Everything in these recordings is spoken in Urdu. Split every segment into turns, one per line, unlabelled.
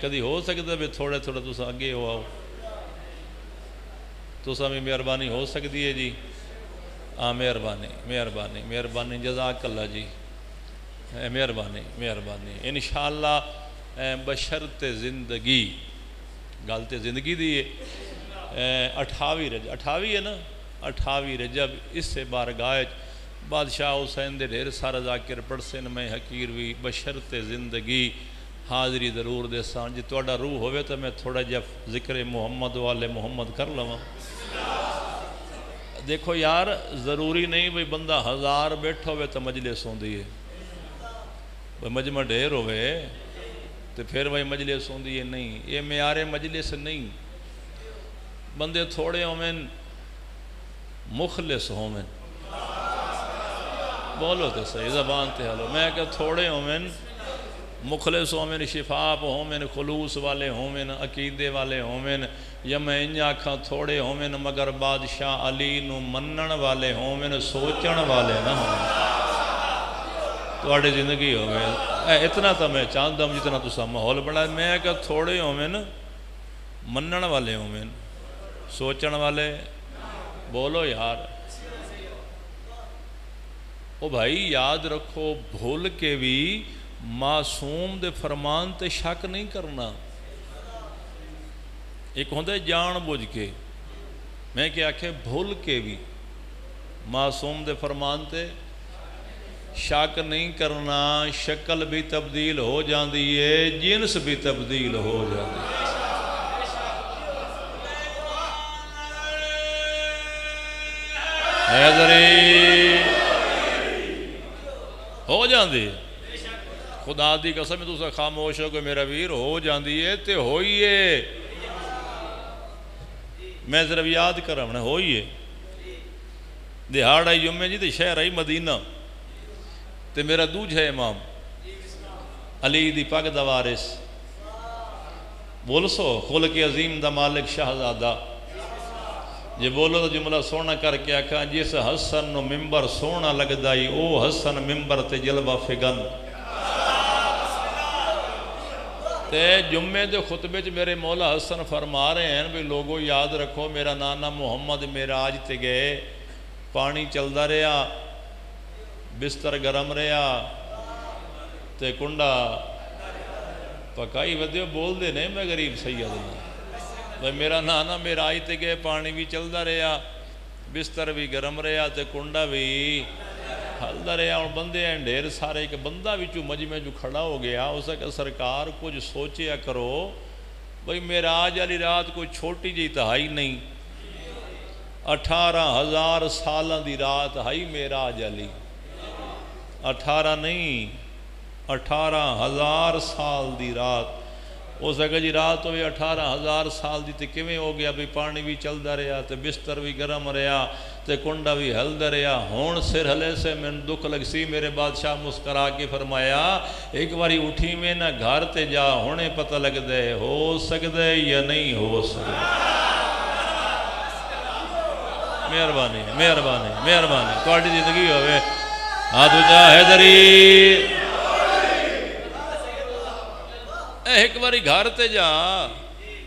کدی ہو سکتا بھی تھوڑے تھوڑے تسا اگے ہو آؤ، تسا بھی مہربانی ہو سکتی ہے جی؟ مہربانی مہربانی مہربانی، جزاک اللہ جی، مہربانی مہربانی۔ انشاءاللہ بشرط زندگی، گل تے زندگی دی ہے، 28 رجب 28 ہے نا، 28 رجب اس سے بارگاہ بادشاہ حسین دے ڈھیر سارا ذاکر پڑھسن، میں حقیر بھی بشرط زندگی حاضری ضرور دے سان جی۔ تہاڈا روح ہوئے تو میں تھوڑا جا ذکر محمد والے محمد کر لواں۔ دیکھو یار، ضروری نہیں بھئی بندہ 1000 بیٹھا ہوئے تو مجلس ہوندی ہے، بھئی مجمع ڈھیر ہوئے تو پھر بھئی مجلس ہوندی ہے، نہیں، یہ معیار مجلس نہیں۔ بندے تھوڑے ہوئے مخلص ہوئے، بولو تو صحیح زبان تے حالو، میں کہ تھوڑے ہوئے مخلص ہوئے، شفاف ہوئے، خلوص والے ہوئے، عقیدے والے ہوئے، یا میں انجا آکھاں تھوڑے ہوئے مگر بادشاہ علی نو منن والے ہوئے، سوچن والے نہ ہوئے۔ تواڈی زندگی ہوئے اتنا تو میں چاہتا ہوں جتنا تسا ماحول بنا، میں کہ تھوڑے ہوئے منن والے ہوئے، سوچن والے، بولو یار۔ او بھائی یاد رکھو، بھول کے بھی معصوم دے فرمان تے شک نہیں کرنا۔ ایک ہوندے جان بوجھ کے، میں کیا آکھے بھول کے بھی معصوم دے فرمان تے شک نہیں کرنا۔ شکل بھی تبدیل ہو جاندی ہے، جنس بھی تبدیل ہو جاندی ہے۔ حیدری ہو جاندی ہے، خدا دی قسم تو سا خاموش ہو کہ میرا ویر ہو جاندی ہے تے ہوئیے۔ میں صرف یاد کرنا ہوئیے، دہاڑ آئی جمعے جی تے شہر آئی مدینہ تے میرا دوج ہے امام علی دی پاک دا وارث، بول سو خلق عظیم دا مالک شہزادہ، جے بولو تو جملہ سونا کر کے آکھاں جس حسن نو ممبر سونا لگ دائی او حسن ممبر تے جلوہ فگن۔ تے جمعے دے خطبے چ میرے مولا حسن فرما رہے ہیں بھی لوگو یاد رکھو، میرا نانا محمد معراج تے گئے، پانی چلدا رہا، بستر گرم رہا تے کنڈا پکائی ودیو، بول دے نہیں میں غریب سید بھائی میرا نانا معراج تے گئے، پانی بھی چلدا رہا، بستر بھی گرم رہا تے کنڈا بھی ہلدا رہا۔ اور بندے ہیں ڈھیر سارے، کہ بندہ بھی مجمع جو کھڑا ہو گیا، اسے کہ سرکار کچھ سوچیا کرو، بھائی معراج والی رات کوئی چھوٹی جی تہائی نہیں، 18,000 سالاں دی رات ہائی معراج والی، 18 نہیں 18,000 سال دی رات۔ ہو سکے جی رات ہوئے 18,000 سال دی تے کیویں ہو گیا بھی پانی بھی چلدا رہا تے بستر بھی گرم رہا تے کنڈا بھی ہلدا رہا۔ ہون سر ہلے سے میں دکھ لگ سی، میرے بادشاہ مسکرا کے فرمایا ایک باری اٹھی میں نہ گھر تے جا، ہونے پتہ لگ دے ہو سکدے یا نہیں ہو سکدے۔ مہربانی مہربانی مہربانی، تہاڈی زندگی ہوئے ہاتھ اونچا حیدری۔ ایک باری گھر تے جا،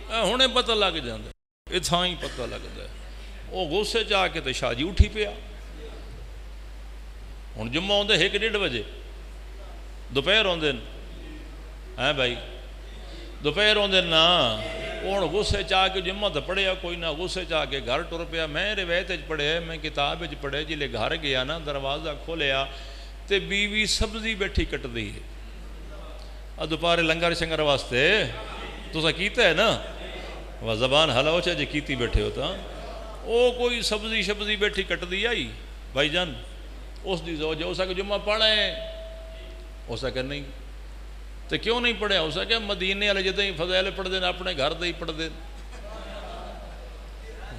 ہونے پتہ لگ جاندے، اتھاں ہی پتہ لگدا ہے۔ وہ غصے چاہ کے تے شاہ جی اٹھی پیا۔ ہن جمعہ ہوندے 1-1:30 بجے، دوپہر ہوندے ہیں بھائی، دوپہر ہوندے نا، ہن غصے چاہ کے جمعہ تے پڑھیا کوئی نہ، غصے چاہ کے گھر ٹر پیا۔ میں روایت وچ پڑھے، میں کتاب وچ پڑھے، جلے گھر گیا نا دروازہ کھولیا تے بیوی سبزی بیٹھی کٹ دی ہے، دوپہر لنگر شنگر واسطے تسا کیتا ہے نا، وہ زبان ہلاؤ چاہ جے کیتی بیٹھے ہوتا، او کوئی سبزی بیٹھی کٹ دی آئی بھائی جان، اس دی زوجہ اسا کہ جمعہ پڑھیں، اسا کہ نہیں، تو کیوں نہیں پڑھے؟ اسا کہ مدینے والے جدیں فضائل پڑھ دیں اپنے گھر دے ہی پڑھ دیں،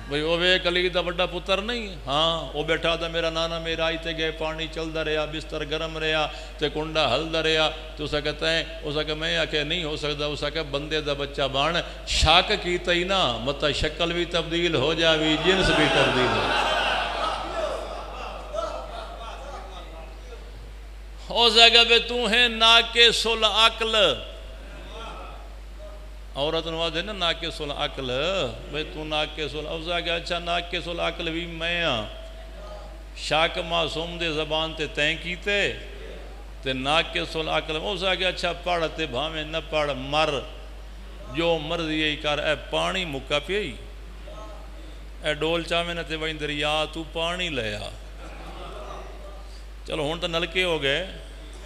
بھئی وہ ویک علی دا بڑا پتر نہیں، ہاں وہ بیٹھا تھا میرا نانا معراج تے گئے، پانی چلدا رہا، بستر گرم رہا تے کنڈا ہلدا رہا، تو اسا کہتا ہے، اسا کہ میں آکھے نہیں ہو سکتا، اسا کہ بندے دا بچہ بان شک کیتا ہی نا، مطلب شکل بھی تبدیل ہو جاوی، جنس بھی تبدیل ہو اسا کہ بے تو ہے ناقص العقل، عورت نو آدھے نا ناقص العقل، بھئی تو ناقص العقل، اس آگے اچھا ناقص العقل بھی میں ہاں، شاک معصوم دے زبان تے تین کیتے تے ناقص العقل، اس آگے اچھا پڑھتے بھامیں نہ پڑھ مر جو مرضی ہی کر، اے پانی مکہ پئی، اے ڈول چاہمیں نہ تے وہیں دریا تو پانی لیا۔ چلو ہون تو نلکے ہو گئے،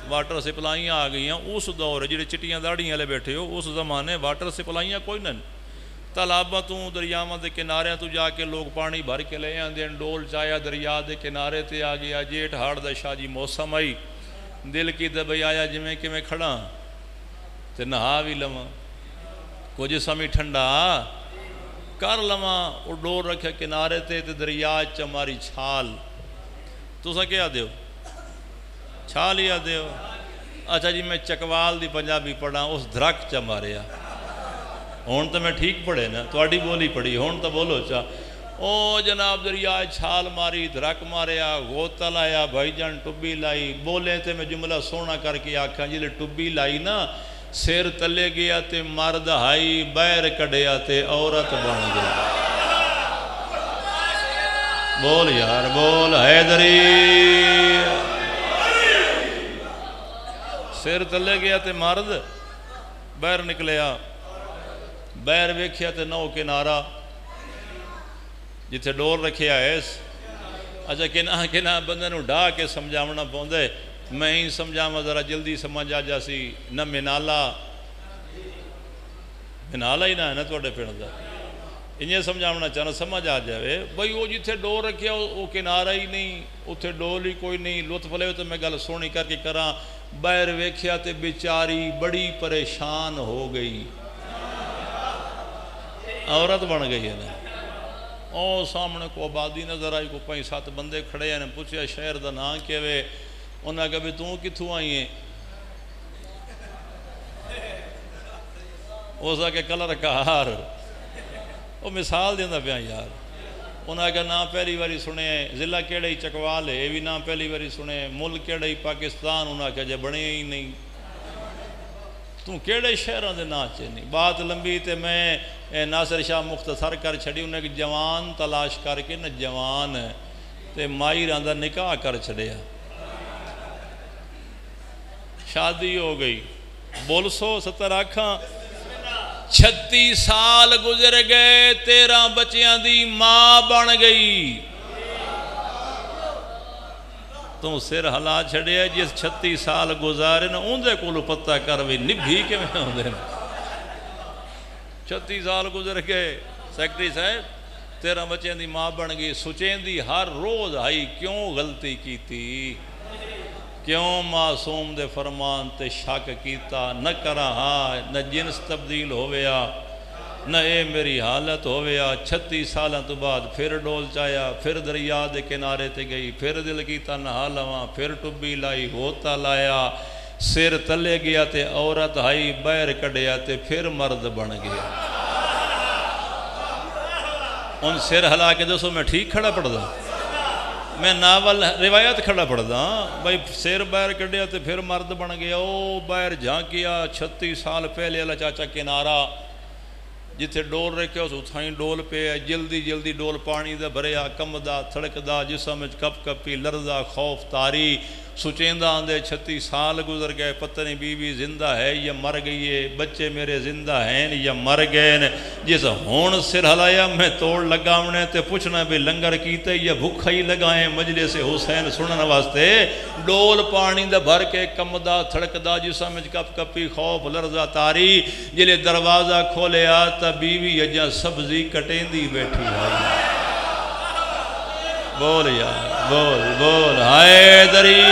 واٹر سپلائیاں آ گئی ہیں، اس دور جڑے چٹیاں داڑیاں لے بیٹھے ہو اس زمانے واٹر سپلائیاں کوئی نہیں، تالاباں تو دریاواں دے کنارے تو جا کے لوگ پانی بھر کے لے آندے، ڈول چایا دریا دے کنارے تے آ گیا، جیٹھ ہاڑ دا شاہ جی موسم آئی، دل کی دبئی آیا جمیں کہ میں کھڑا تے نہا بھی لواں، کچھ سمی ٹھنڈا کر لواں، وہ ڈور رکھے کنارے تے دریا چماری چھال، تو سا کیا دیو چھال ہی آدھے ہو؟ اچھا جی میں چکوال دی پنجابی پڑھا، اس درک چا ماریا، ہون تو میں ٹھیک پڑھے نا، تواڈی بولی پڑھی، ہون تو بولو چا، او جناب دریا چھال ماری، درک ماریا، غوطہ لایا، بھائی جان ٹبی لائی، بولیں تے میں جملہ سونا کر کے آکھاں جی لے ٹبی لائی نا، سیر تلے گیا تے مرد ہائی، بیر کڑیا تے عورت بن گئی۔ بول یار بول حیدری، سیر تلے گیا تے مرد بیر نکلیا، بیر ویکھیا تے نو کنارہ جتھے ڈور رکھیا ہے، اچھا کنہ بندے نو ڈھا کے سمجھاونا پوندے، میں ہی سمجھاواں ذرا جلدی سمجھ آ جاسی، نہ منالا ہی نہ ہے نا توڑے پھر دا انہیں سمجھاونا چاہنا سمجھ آ جائے، بھئی وہ جتھے ڈور رکھیا وہ کنارہ ہی نہیں، اتھے ڈول ہی کوئی نہیں، لطف لے تو میں گل سونی کر کے کراں، بیر ویکھیا تے بیچاری بڑی پریشان ہو گئی، عورت بن گئی ہے نا، او سامنے کو آبادی نظر آئی، کو 5-7 بندے کھڑے ہیں، پوچھیا شہر دا نام کیا وے، انہاں کہا بھی توں کتھوں آئی ہیں، وہ سا کہ کلر کار، وہ مثال دیندہ پیا یار، انہاں کہا نام پہلی باری سنے، ضلع کیڑے ہی چکوال ہے، یہ بھی نام پہلی باری سنے، ملک کیڑے ہی پاکستان، انہاں کہا جے بنے ہی نہیں، توں کیڑے شہروں دے نا چے نہیں، بات لمبی تے میں ناصر شاہ مختصر کر چھڑی، انہیں کہ جوان تلاش کر کے نہ جوان تے مائی راندہ نکاح کر چھڑیا، شادی ہو گئی، بولسو 70 آکھاں، 36 سال گزر گئے، 13 بچیاں دی ماں بن گئی، تو سر ہلا چھڑیا جس 36 سال گزارے نا اندھے کولو پتہ کروی نبھی کے میں ہوندے نا، 36 سال گزر گئے، سیکٹری صاحب 13 بچیاں دی ماں بن گئی، سوچیں دی ہر روز آئی کیوں غلطی کیتی، کیوں معصوم دے فرمان تے شک کیتا، نہ کرہا، نہ جنس تبدیل ہویا، نہ اے میری حالت ہویا، 36 سالاں تو بعد پھر ڈول چایا، پھر دریا دے کنارے تے گئی، پھر دل کیتا نہا لواں، پھر ٹبی لائی، غوطہ لایا، سر تلے گیا تے عورت آئی، بیر کڑیا تے پھر مرد بن گیا، ان سر ہلا کے دوستو میں ٹھیک کھڑا پڑ دا، میں ناول روایت کھڑا پڑ دا، بھائی سیر بیر کڑیا تے پھر مرد بن گیا، او بیر جھانکیا 36 سال پہلے اللہ چاچا کنارہ جتھے ڈول رکھے اس اتھائیں ڈول پہ ہے، جلدی جلدی ڈول پانی دا بھریا، کم دا تھڑک دا، جسم کپ کپی لرزا خوف تاری، سچیندہ آندے 36 سال گزر گئے، پتہ نہیں بیوی زندہ ہے یا مر گئی ہے، بچے میرے زندہ ہیں یا مر گئے، جس ہون سر ہلایا میں توڑ لگاونے تے پوچھنا بھی لنگر کیتے یا بھکھا ہی لگائیں مجلس حسین سنن واسطے، ڈول پانی دا بھر کے کم دا تھڑک دا، جسم کپ کپی خوف لرزا تاری، جلے دروازہ کھولے آتا بیوی اجا سبزی کٹیں دی بیٹھی آئی، بول یار بول بول حیدری،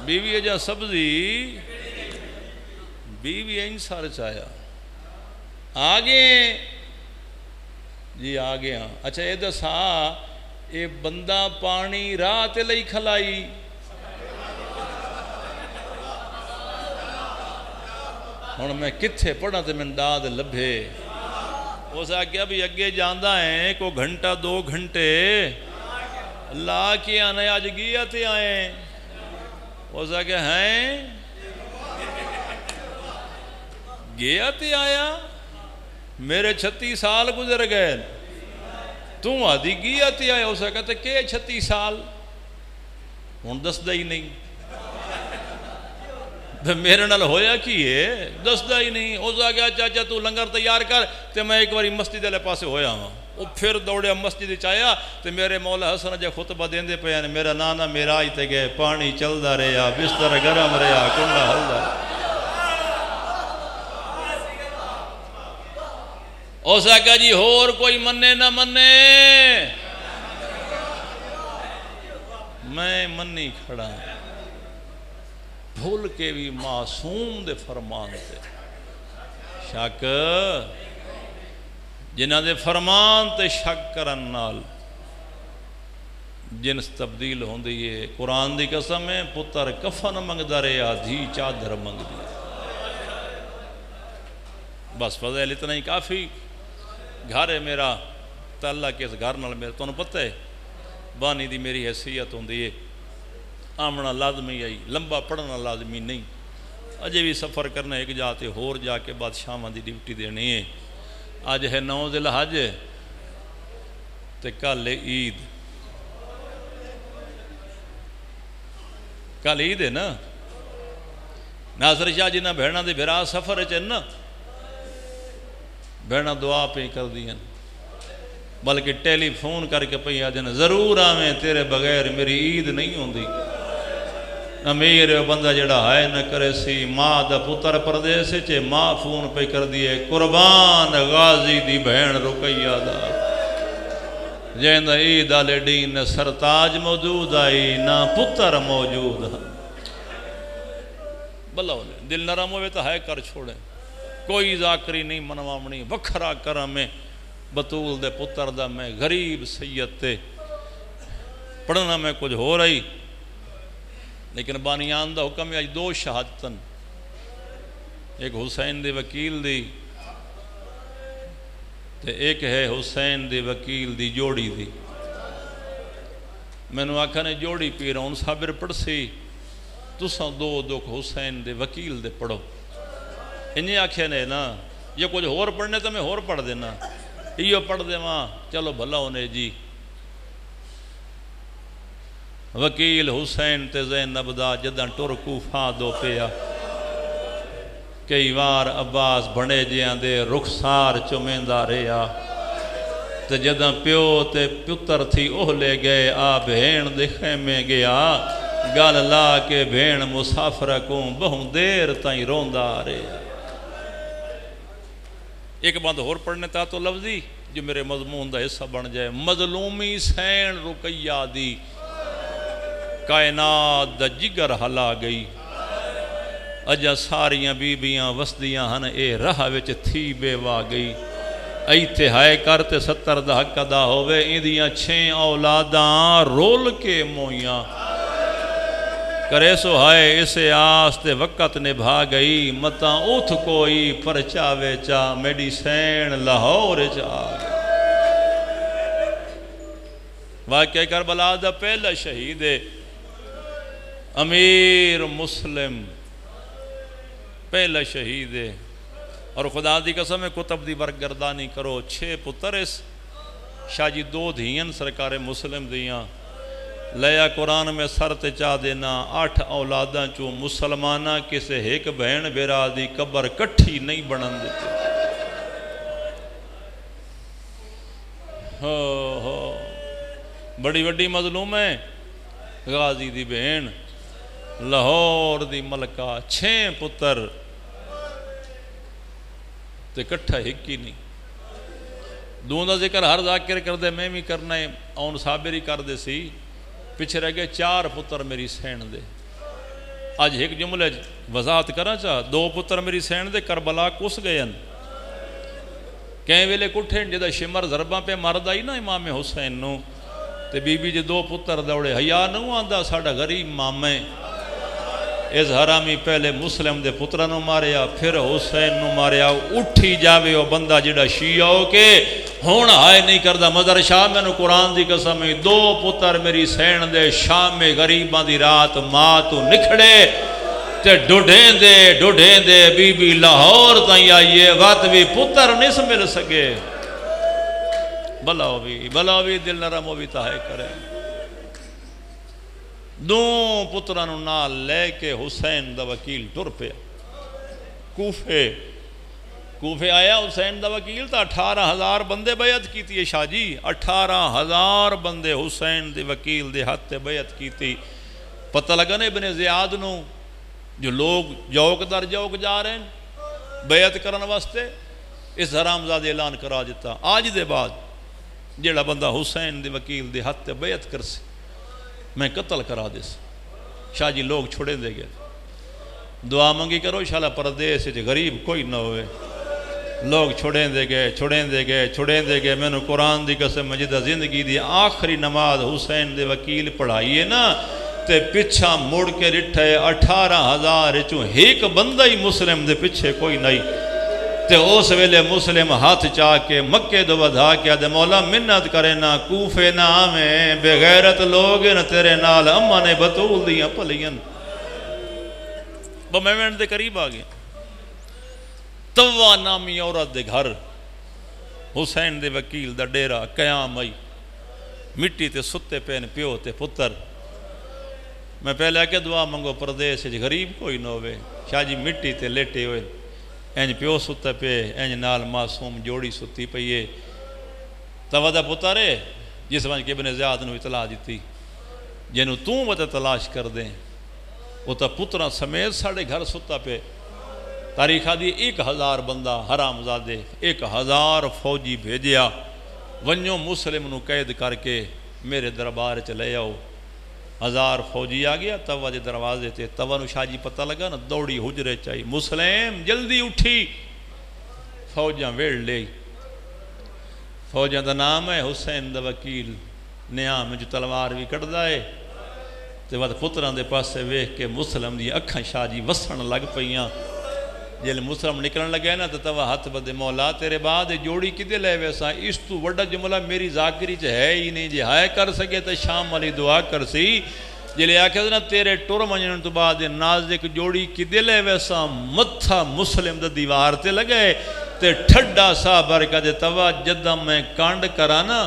بیوی اجا سبزی، بیوی این سار چایا، آگے جی آگے ہاں، اچھا اے دسا اے بندہ پانی رات لئی کھلائی، ہن میں کتھے پڑھا تے میں داد لبھے، اس آگیا بھی اگے جاندہ ہیں کو گھنٹہ 2 گھنٹے، اللہ کی آنے آج گیا تے آئیں، اس آ کہ ہیں گیا تے آیا میرے 36 سال گزر گئے تو آدھی گیا تے آیا اس آ کہتے کہ 36 سال ہوں دسدا ہی نہیں میرے نال ہویا کی ہے دسدا ہی نہیں اس آ گیا چاچا تو لنگر تیار کر تے میں ایک باری مسجد والے پاسے ہویا ہوں وہ پھر دوڑیا مسجد چایا تے میرے مولا حسن جے خطبہ دیندے پے نے میرا نانا میراج تے گئے پانی چلدا رہیا بستر گرم رہیا کنڈا ہلدا اس آگا جی ہور کوئی منے نہ منے میں منی کھڑا بھول کے بھی معصوم دے فرمان تے شک جنہ دے فرمان تے شک کرن نال جنس تبدیل ہوندی ہے قرآن دی قسم ہے پتر کفن منگدا رہیا دھی چادر منگدی بس فضیل اتنا ہی کافی گھر ہے میرا تا اللہ کے اس گھر نال میرے تو پتہ ہے بانی دی میری حیثیت ہوندی ہے آمنا لازمی آئی لمبا پڑھنا لازمی نہیں اجے بھی سفر کرنا ایک جاتے ہور جا کے بعد شامہ دی ڈیوٹی دینی ہے آج ہے 9 ذی الحج تے کل عید کل عید ہے نا ناصر شاہ جنہ بھیڑنا دے بھیرا سفر ہے نا بھیڑنا دعا پہ کر دیا بلکہ ٹیلی فون کر کے پہ آجانا ضرور آمیں تیرے بغیر میری عید نہیں ہوندی امیر بندہ جڑا ہے نہ کرے سی ماں دا پتر پردیسے چے ماں فون پہ کر دیئے قربان غازی دی بہن رقیہ دا جیندہ عید آلے ڈین سرتاج موجود آئی نہ پتر موجود بلا ہونے دل نرم ہوئے تو ہے کر چھوڑیں کوئی ذاکری نہیں منوامنی وکھرا کرم میں بطول دے پتر دا میں غریب سید تے پڑھنا میں کچھ ہو رہی لیکن بانیان دا حکم ہے 2 شہادتن ایک حسین دے وکیل دی تے ایک ہے حسین دے وکیل دی جوڑی دی میں نے آکھا نے جوڑی پی رہا ہوں صابر پڑھ سی تُساں 2 حسین دے وکیل دے پڑھو انہیں آکھے نے نا یہ کچھ ہور پڑھنے تو میں ہور پڑھ دینا یہ پڑھ دے ماں چلو بھلا ہونے جی وکیل حسین تے زینب دا جداں ٹر کوفہ دو پیا کئی وار عباس بھنے جیاں دے رخسار چمیندہ رہیا تے جداں پیو تے پتر تھی اوہ لے گئے آ بھین دے خیمے گیا گال لا کے بھین مسافر کو بہوں دیر تائیں روندہ رہیا ایک بند اور پڑھنے تا تو لفظی جو میرے مضمون دا حصہ بن جائے مظلومی سین رقیہ دی کائنات دا جگر ہلا گئی اجا ساریاں بیبیاں وسدیاں ہن اے راہ وچ تھی بے وا گئی ایتھے ہائے کرتے 70 دا حق ادا ہوئے ایندیاں 6 اولاداں رول کے مویاں کرے سو ہائے اسے آستے وقت نبھا گئی متاں اوتھ کوئی پرچاوے چا میڈی سین لاہور چا گئی واقعہ کربلا دا پہلا شہید امیر مسلم پہلا شہید ہے اور خدا دی قسم ہے کتب دی برگردانی کرو 6 پتر اس شاہ جی 2 دھیاں سرکار مسلم دیاں لیا قرآن میں سر تے چاہ دینا 8 اولاداں چو مسلمانہ کسے ایک بہن بیرا دی قبر کٹھی نہیں بنن دیتے بڑی بڑی مظلوم ہے غازی دی بہن لاہور دی ملکہ 6 پتر تے کٹھا ہکی نہیں دون دا ذکر ہر ذاکر کر دے میں بھی کرنا ہے اون صابری کر دے سی پیچھے رہ گئے 4 پتر میری سین دے آج ایک جملے وضاحت کرنا چاہ 2 پتر میری سین دے کربلا کس گئے ہیں کہیں ویلے کٹھیں جدہ شمر ضرباں پہ مرد آئی نا امام حسین نو تے بی بی جے 2 پتر دوڑے حیا نو آندہ ساڑھا غریب مامے اس حرامی پہلے مسلم دے پترہ نو ماریا پھر حسین نو ماریا اٹھی جاوے او بندہ جڑا شیعہ ہو کے ہون ہائے نہیں کردہ مظہر شاہ میں نے قرآن دی قسم ہے 2 پتر میری سین دے شام میں غریباں دی رات ماں تو نکھڑے تے ڈوڑیں دے بی بی لاہور تائیں آئیے وقت بھی پتر نہیں سمجھ سکے بلاو بھی دل نرم ہو بھی تاہے کرے 2 پترانو نال لے کے حسین دا وکیل ٹر پیا کوفے آیا حسین دا وکیل تا 18,000 بندے بیعت کیتی ہے شاہ جی 18,000 بندے حسین دے وکیل دے ہاتھ تے بیعت کیتی پتہ لگا نے ابن زیاد نو جو لوگ جوک در جوک جا رہے ہیں بیعت کرن واسطے اس حرامزاد اعلان کرا دیتا آج دے بعد جیڑا بندہ حسین دے وکیل دے ہاتھ تے بیعت کر سے میں قتل کرا دے سے شاہ جی لوگ چھوڑے دے گئے دعا منگی کرو انشاءاللہ پردیس سے غریب کوئی نہ ہوئے لوگ چھوڑیں دے گئے میں نے قرآن دی قسم مجدہ زندگی دی آخری نماز حسین دے وکیل پڑھائیے نا تے پچھا مڑ کے رٹھے 18,000 چوں ایک بندہ ہی مسلم دے پچھے کوئی نہیں تے اس ویلے مسلم ہاتھ چاہ کے مکے دو بدھا کیا دے مولا منت کرے نا کوفے نہ آمیں بغیرت لوگ نہ تیرے نال اماں نے بطول دیاں پلین وہ میں دے قریب آگئے توا نامی عورت دے گھر حسین دے وکیل دا ڈیرا قیام آئی مٹی تے ستے پین پیو تے پتر میں پہلے کہ دعا منگو پردیس غریب کوئی نہ ہوئے شاہ جی مٹی تے لیٹے ہوئے اینج پیو ستے پہ اینج نال معصوم جوڑی ستی پئیے توا دا پترے جس وجہ کہ ابن زیاد نو اطلاع دیتی جنہوں توں وطا تلاش کر دیں وہ تا پترہ سمیت ساڑھے گھر ستا پہ تاریخ آدھی 1,000 بندہ حرام زادے 1,000 فوجی بھیجیا ونیوں مسلم نو قید کر کے میرے دربار چلے آؤ 1000 فوجی آ گیا توا دے دروازے تے توا نو شاہ جی پتہ لگا نا دوڑی حجرے چاہی مسلم جلدی اٹھی فوجاں ویڑ لے فوجاں دا نام ہے حسین دا وکیل نیام جو تلوار بھی کٹ دائے تے وقت پتران دے پاس سے ویکھ کے مسلم دی اکھاں شاہ جی وسن لگ پئیاں جیلے مسلم نکلن لگے نا تو توا ہاتھ بدے مولا تیرے بعد جوڑی کدے لے ویسا اس تو وڈا جملہ میری ذاکری چ ہے ہی نہیں جی ہائے کر سکے تو شام والی دعا کر سی جیلے آکھے نا تیرے ٹور منجن تو بعد نازک جوڑی کدے لے ویسا متھا مسلم دا دیوار تے لگے تے ٹھڈا سا برکا دے توا جدہ میں کانڈ کرانا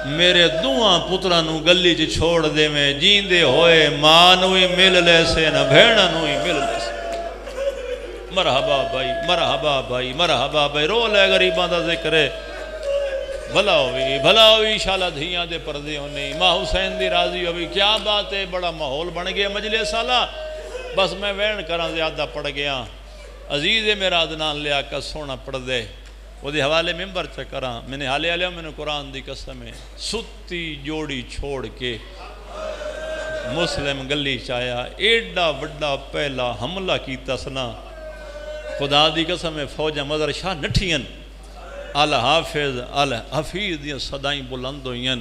میرے دوہاں پترانو گلی چ چھوڑ دے میں جیندے ہوئے ماں نوی مل لے سے نہ بھیڑا نوی مل لے سے مرحبا بھائی رو لے غریباں دا ذکر ہے بھلا ہوئی انشاءاللہ دھیاں دے پردے ہونے ماں حسین دی راضی ہوئی کیا بات ہے بڑا ماحول بن گیا مجلس سالہ بس میں وین کراں زیادہ پڑ گیا عزیز میرا عدنان لیا کا سونا پڑ دے وہ دی حوالے ممبر چکراں میں نے حالے میں نے قرآن دی قسم ہے ستی جوڑی چھوڑ کے مسلم گلی چایا ایڈا وڈا پہلا حملہ کیتا سنا خدا دی قسم ہے فوجہ مظہر شاہ نٹھین الحافظ الحفیظ دیاں صدائیں بلند ہوئیں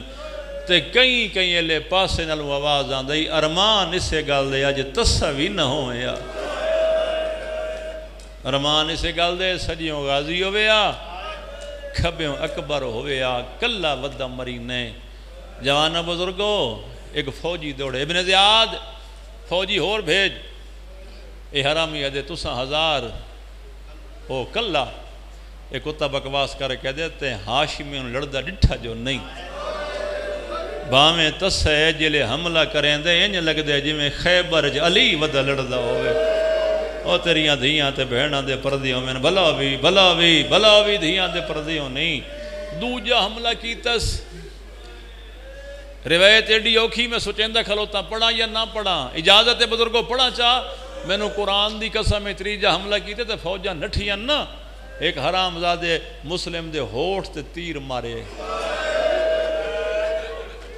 تے کہیں لے پاسے نلو آواز آن دائی ارمان اسے گال دے آج تصوی نہ ہوئے ارمان اسے گال دے سجیوں غازی ہوئے کھبیوں اکبر ہوئے کلہ ودہ مرینے جوانہ بزرگو ایک فوجی دوڑے ابن زیاد فوجی ہور بھیج اے حرامی ہے تساں 1000 او کلہ ایک کتا بکواس کر کے دیتے ہیں ہاشمیوں لڑدہ ڈٹھا جو نہیں باہمیں تس ہے جلے حملہ کریں دے انج لگ دے جی میں خیبر جی علی ودہ لڑدہ ہوئے او تیریاں دھیاں تے بہناں دے پردیوں میں بھلا بھی دھیاں دے پردیوں نہیں دوجہ حملہ کی تس روایت ایڈی اوکھی میں سوچندہ کھلوتا پڑھا یا نہ پڑھا اجازت بزرگوں پڑھا چاہ میں نے قرآن دی قسم تریجہ حملہ کیتے تے فوجہ نٹھیاں نا ایک حرام زادے مسلم دے ہوٹ تے تیر مارے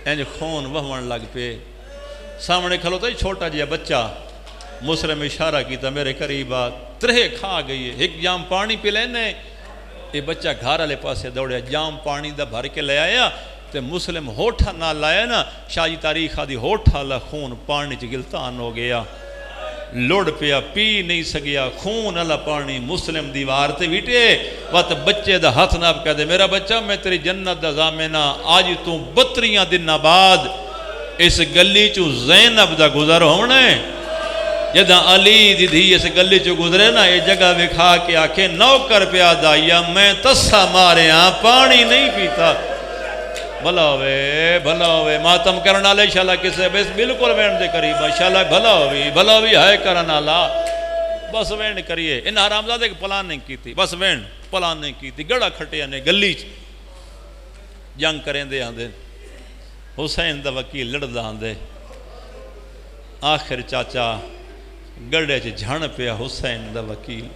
اینج خون وہمن لگ پہ سامنے کھلوتا ہی چھوٹا جیا بچہ مسلم اشارہ کیتا میرے قریبا ترہے کھا گئی ہے ایک جام پانی پی لینے یہ بچہ گھارہ لے پاسے دوڑیا جام پانی دا بھر کے لے آیا تے مسلم ہوٹھا نہ لایا نا شاہ جی تاریخ آدھی ہوٹھا لے خون پانی چ گلتان ہو گیا لڑ پیا پی نہیں سکیا خون والا پانی مسلم دیوار تے ویٹے وقت بچے دا ہاتھ نہ کہہ دے میرا بچہ میں تیری جنت دا ضامن ہاں آج تو 32 دن بعد اس گلی چو زینب دا گزر ہونا ہے جدہ علی دی دھی اس گلی چو گزرے نا یہ جگہ وکھا کے آکھے نوکر پیا دائیا میں تسا مارے ہاں پانی نہیں پیتا بھلا ہوئے ماتم کرنا لے شاءاللہ کسے بس بالکل وین دے قریب شاءاللہ بھلا ہوئی ہائے کرنا لا بس وین کریے ان حرام زادے کے پلان نہیں کی تھی بس وین پلان نہیں کی تھی گڑا کھٹے نے گلی جنگ کریں دے آندے حسین دا وکیل لڑ دا آندے آخر چاچا گڑے چ جھن پیا حسین دا وکیل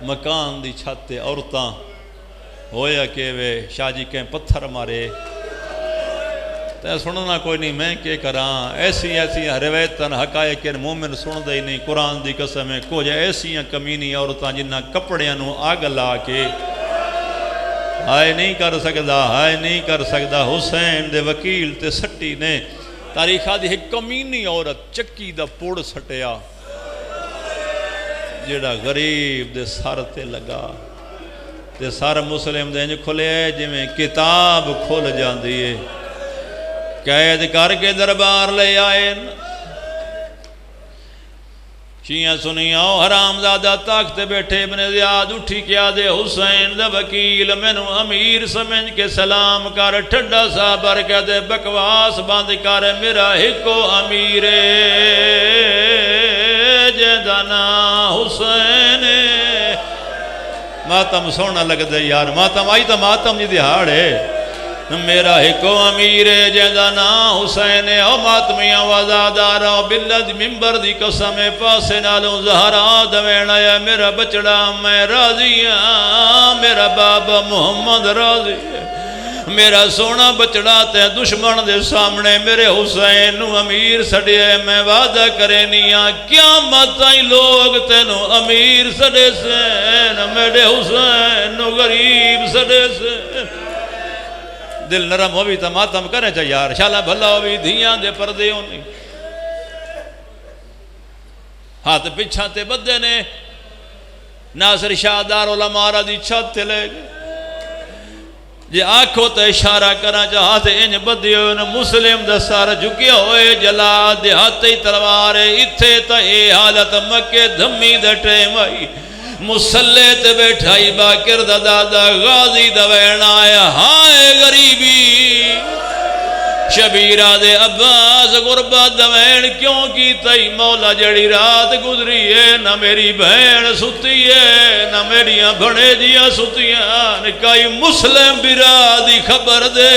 مکان دی چھتے عورتاں ہویا کہ وے شاہ جی کہیں پتھر مارے تے سننا کوئی نہیں میں کیا کراں ایسی روایتاں حقائق مومن سن دے نہیں قرآن دی قسم ہے کچھ ایسیاں کمینی عورتاں جنہ کپڑیاں نو آگ لا کے ہائے نہیں کر سکدا حسین دے وکیل تے سٹی نے تاریخہ دی ایک کمینی عورت چکی دا پوڑ سٹیا جڑا غریب دے سر تے لگا تے سارا مسلم دے انج کھلے جی میں کتاب کھل جاندی ہے قید کر کے دربار لے آئے چیاں سنیاں حرام زادہ طاقت بیٹھے ابن زیاد اٹھی کیا دے حسین دا وکیل مینو امیر سمجھ کے سلام کر ٹھڈا صابر کہہ دے بکواس باندھ کر میرا ہکو امیر جیدنا حسین ماتم سونا لگ دے یار ماتم آئی تا ماتم جی دیہاڑ ہے میرا ہکو امیر جیدہ نا حسین او ماتمیاں وزادارا بلد ممبر دی قسم پاسے نالوں زہرا دوین آیا میرا بچڑا میں راضی ہاں میرا بابا محمد راضی ہے میرا سونا بچڑا تے دشمن دے سامنے میرے حسین نو امیر سڑے میں وعدہ کرے نیاں قیامت آئی لوگ تینو امیر سڑے سے میرے حسین نو غریب سڑے سے دل نرم ہوئی تا ماتم کریں چاہ یار شالا بھلا ہوئی دھیاں دے پردے ہونی ہاتھ پچھا تے بدے نے ناصر شاہ دار علماء را دی چھت تے لے گئے جی آنکھوں تے اشارہ کرنا چاہا تے انج بدے ہوئے مسلم دا سارا جھکیا ہوئے جلا دے ہاتھ تلوارے اتھے تا اے حالت مکے دھمی دے ٹیم آئی مسلح تے بیٹھائی باکر دا دادا غازی دا وین آیا ہائے غریبی شبیرہ دے عباس غربت دا وین کیوں کی تئی مولا جڑی رات گزری ہے نہ میری بہن ستی ہے نہ میریاں بھڑے جیاں ستیاں کئی مسلم برادی خبر دے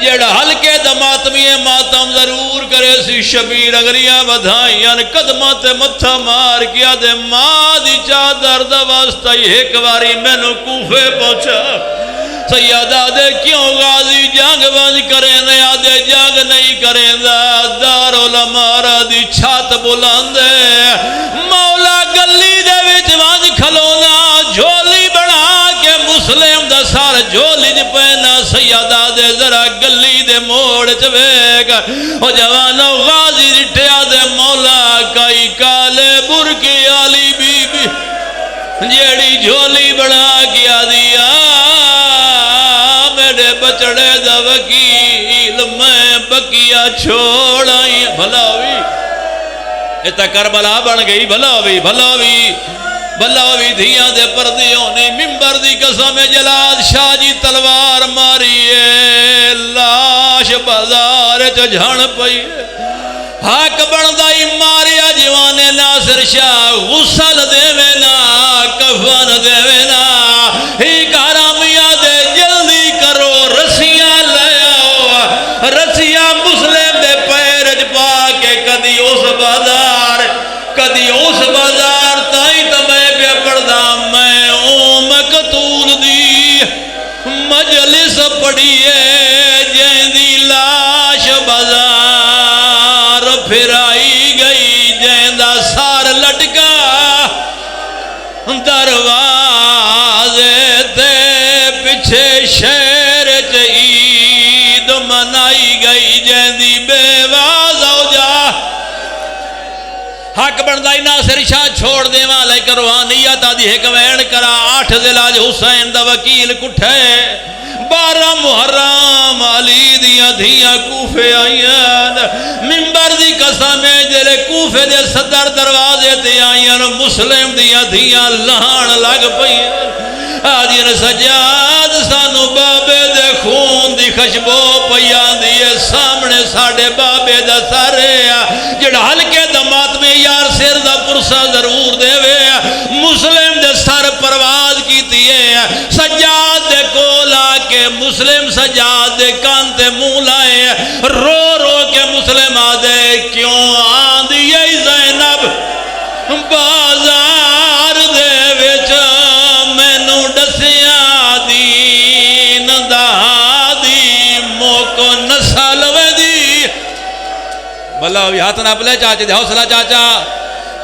جیڑا حلقے دا ماتمی ماتم ضرور کرے سی شبیر اگریاں بدھائیاں قدمہ تے متھا مار کیا دے ماں دی چادر دا واسطہ ایک واری میں نو کوفے پہنچا سیادہ دے کیوں غازی جنگ بند کریں دے آدھے جنگ نہیں کریں دے دار علماء را دی چھات بلاندے مولا گلی دے وچ بند کھلونا جھولی بڑھا کے مسلم دا سار جھولی جی پہنا سیادہ دے ذرا گلی دے موڑ چوے گا او جوانو غازی رٹیا دے مولا کئی کالے برکی آلی بی بی جیڑی جھولی بڑھا کیا دیا میرے بچڑے دا وکیل میں بکیا چھوڑائی بھلا ہوئی اتا کربلا بن گئی بھلا ہوئی دھیاں دے پردیوں نے ممبر دی قسم جلال شاہ جی تلوار ماری ہے لاش بازار چجھن پئی حق بندائی ماریا جوانے ناصر شاہ غسل دے وینا کفن دے وینا ہی کارامیا دے جلدی کرو رسیاں لے آؤ رسیاں مسلم دے پیرج پا کے کدی اس بازار تائی تمہیں پہ پڑھدا میں مقتول دی مجلس پڑھیے جیندی لاش بازار پھرائی گئی جیندہ سار لٹکا دروازے تے پچھے شہر عید منائی گئی جیندی بیوہ زوجہ حق بندا اینا سرشا چھوڑ دیواں لیکن روحانیت آدھی ایک وین کرا 8 ذیلاج حسین دا وکیل کٹھے 12 محرم علی دیاں دھیاں کوفے آئیان منبر دی قسم جلے کوفے دے صدر دروازے تے آئیان مسلم دیاں دھیاں لہان لگ پئیان آجین سجاد سانو بابے دے خون دی خشبو پیان دیئے سامنے ساڑے بابے دا سارے جڑا ہلکے دمات میں یار سر دا پرسا ضرور دے وے مسلم دے سر پرواز کی دیئے سجاد دے کولا کے مسلم سجاد دے کانتے مولائے رو رو کے مسلم آدھے کیوں آن دیئے زینب بازار دے وچ مینو ڈسیا دین دا دی موکو نسل وے دی بھلا بھی ہاتھ نہ پلے چاچے دے حوصلہ چاچا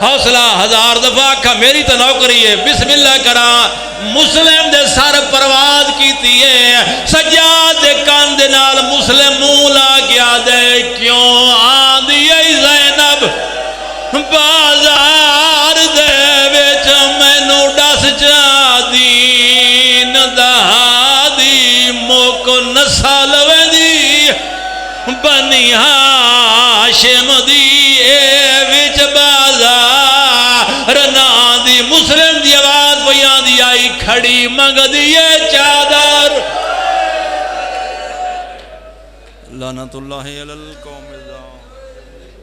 حوصلہ 1000 دفعہ کھا میری تو نوکری ہے بسم اللہ کرا مسلم دے سر پرواز کیتی ہے سجاد دے کان دے نال مسلم مولا گیا دے کیوں آن دیئے زینب بازار دے وچ مینو ڈس چا دین دا دی موکو نسل وے دی بنی ہاشم دی اے وچ بازار نا دی مسلم دی آواز بیان دی آئی کھڑی منگ دیئے چادر لعنت اللہ علی القوم الظالمین